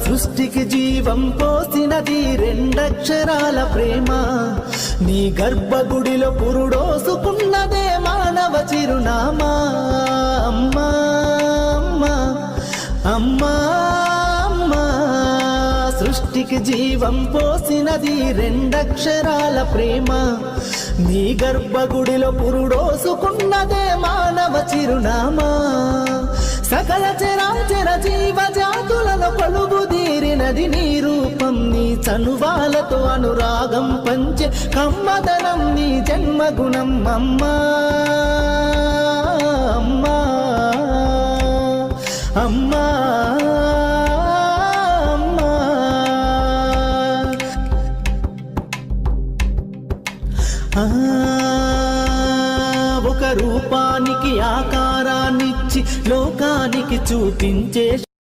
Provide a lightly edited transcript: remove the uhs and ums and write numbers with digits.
సృష్టికి జీవం పోసినది రెండక్షరాల ప్రేమ. నీ గర్భగుడిలో పురుడోసుకున్నదే మానవ చిరునామా. అమ్మా అమ్మా అమ్మా అమ్మా, సృష్టికి జీవం పోసినది రెండక్షరాల ప్రేమ. నీ గర్భగుడిలో పురుడోసుకున్నదే మానవ చిరునామా. సకల చరాచర జీవ జాతులలో కొలువుదీరినది నీ రూపం. నీ చనువాలతో అనురాగం పంచే కమ్మదనం నీ జన్మగుణం. అమ్మా అమ్మా అమ్మా ఒక రూపానికి ఆకారాన్నిచ్చి లోకానికి చూపించే